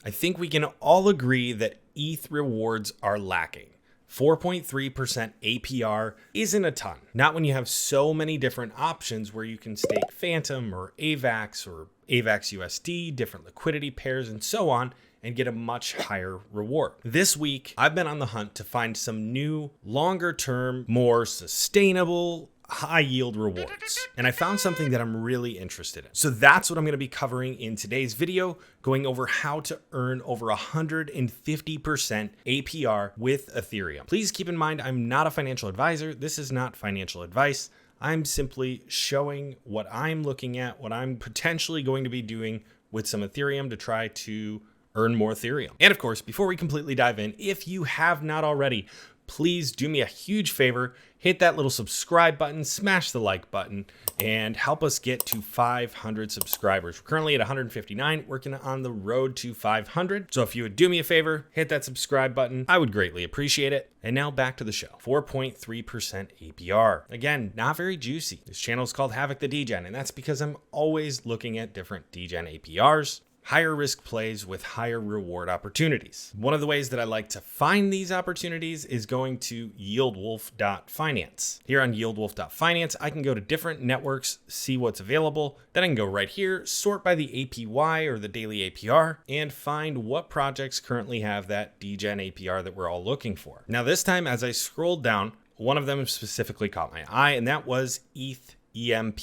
I think we can all agree that ETH rewards are lacking. 4.3% APR isn't a ton. Not when you have so many different options where you can stake Phantom or AVAX USD, different liquidity pairs, and so on, and get a much higher reward. This week, I've been on the hunt to find some new, longer term, more sustainable, high yield rewards. And I found something that I'm really interested in. So that's what I'm going to be covering in today's video, going over how to earn over 150% APR with Ethereum. Please keep in mind, I'm not a financial advisor. This is not financial advice. I'm simply showing what I'm looking at, what I'm potentially going to be doing with some Ethereum to try to earn more Ethereum. And of course, before we completely dive in, if you have not already, please do me a huge favor, hit that little subscribe button, smash the like button, and help us get to 500 subscribers. We're currently at 159, working on the road to 500. So if you would do me a favor, hit that subscribe button, I would greatly appreciate it. And now back to the show. 4.3% APR. Again, not very juicy. This channel is called Havoc the Degen, and that's because I'm always looking at different Degen APRs. Higher risk plays with higher reward opportunities. One of the ways that I like to find these opportunities is going to yieldwolf.finance. Here on yieldwolf.finance, I can go to different networks, see what's available. Then I can go right here, sort by the APY or the daily APR, and find what projects currently have that degen APR that we're all looking for. Now this time, as I scrolled down, one of them specifically caught my eye, and that was EMP.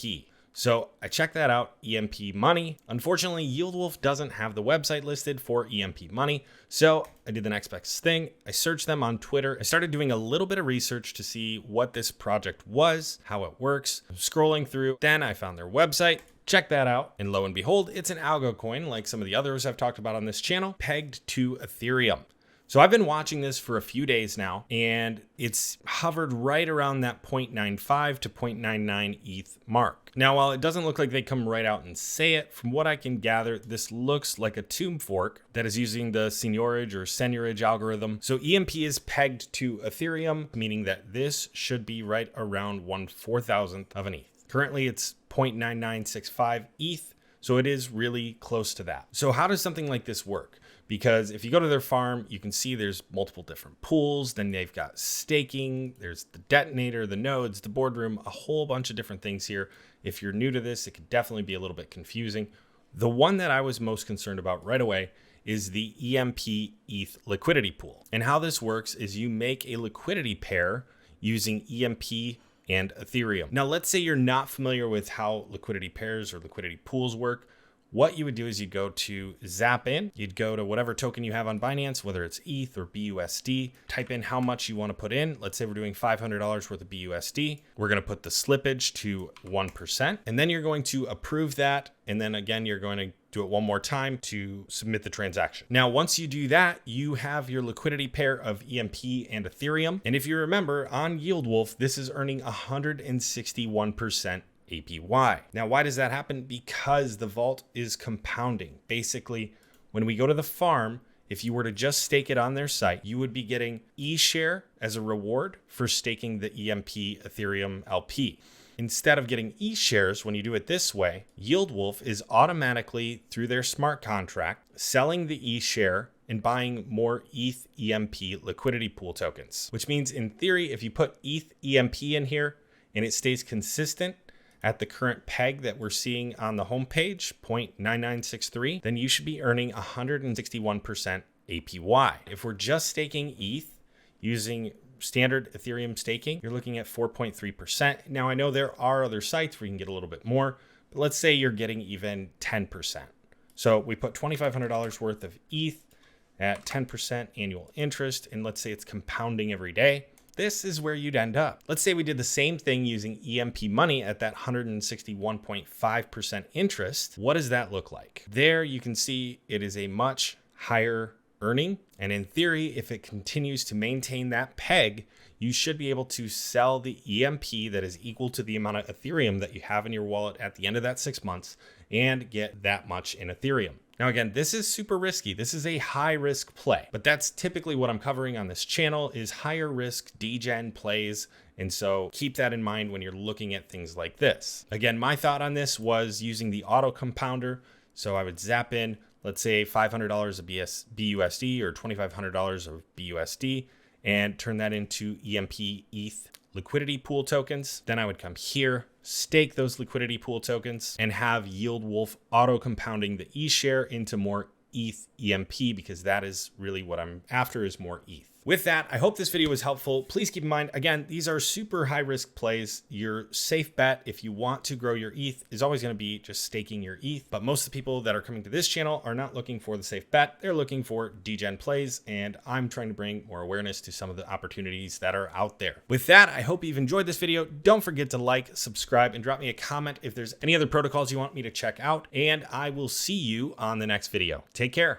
So I checked that out, EMP Money. Unfortunately, YieldWolf doesn't have the website listed for EMP Money. So I did the next best thing. I searched them on Twitter. I started doing a little bit of research to see what this project was, how it works. Scrolling through, then I found their website. Check that out. And lo and behold, it's an algo coin like some of the others I've talked about on this channel, pegged to Ethereum. So I've been watching this for a few days now, and it's hovered right around that 0.95 to 0.99 ETH mark. Now, while it doesn't look like they come right out and say it, from what I can gather, this looks like a tomb fork that is using the seigniorage or seigniorage algorithm. So EMP is pegged to Ethereum, meaning that this should be right around 1/4000th of an ETH. Currently, it's 0.9965 ETH. So it is really close to that. So how does something like this work? Because if you go to their farm, you can see there's multiple different pools. Then they've got staking. There's the detonator, the nodes, the boardroom, a whole bunch of different things here. If you're new to this, it could definitely be a little bit confusing. The one that I was most concerned about right away is the EMP ETH liquidity pool. And how this works is you make a liquidity pair using EMP and Ethereum. Now, let's say you're not familiar with how liquidity pairs or liquidity pools work. What you would do is you'd go to Zap in, you'd go to whatever token you have on Binance, whether it's ETH or BUSD, type in how much you want to put in. Let's say we're doing $500 worth of BUSD. We're going to put the slippage to 1%, and then you're going to approve that. And then again, you're going to do it one more time to submit the transaction. Now, once you do that, you have your liquidity pair of EMP and Ethereum. And if you remember on YieldWolf, this is earning 161% APY. Now, why does that happen? Because the vault is compounding. Basically, when we go to the farm, if you were to just stake it on their site, you would be getting eShare as a reward for staking the EMP Ethereum LP. Instead of getting eShares, when you do it this way, YieldWolf is automatically, through their smart contract, selling the eShare and buying more ETH EMP liquidity pool tokens, which means in theory, if you put ETH EMP in here and it stays consistent at the current peg that we're seeing on the homepage, 0.9963, then you should be earning 161% APY. If we're just staking ETH using standard Ethereum staking, you're looking at 4.3%. Now, I know there are other sites where you can get a little bit more, but let's say you're getting even 10%. So we put $2,500 worth of ETH at 10% annual interest, and let's say it's compounding every day. This is where you'd end up. Let's say we did the same thing using EMP Money at that 161.5% interest. What does that look like? There you can see it is a much higher earning. And in theory, if it continues to maintain that peg, you should be able to sell the EMP that is equal to the amount of Ethereum that you have in your wallet at the end of that 6 months and get that much in Ethereum. Now, again, this is super risky. This is a high risk play, but that's typically what I'm covering on this channel is higher risk degen plays. And so keep that in mind when you're looking at things like this. Again, my thought on this was using the auto compounder. So I would zap in, let's say $500 of BUSD or $2,500 of BUSD, and turn that into EMP ETH liquidity pool tokens. Then I would come here, stake those liquidity pool tokens, and have Yield Wolf auto compounding the E share into more ETH EMP, because that is really what I'm after, is more ETH. With that, I hope this video was helpful. Please keep in mind, again, these are super high risk plays. Your safe bet, if you want to grow your ETH, is always going to be just staking your ETH. But most of the people that are coming to this channel are not looking for the safe bet. They're looking for degen plays, and I'm trying to bring more awareness to some of the opportunities that are out there. With that, I hope you've enjoyed this video. Don't forget to like, subscribe, and drop me a comment if there's any other protocols you want me to check out, and I will see you on the next video. Take care.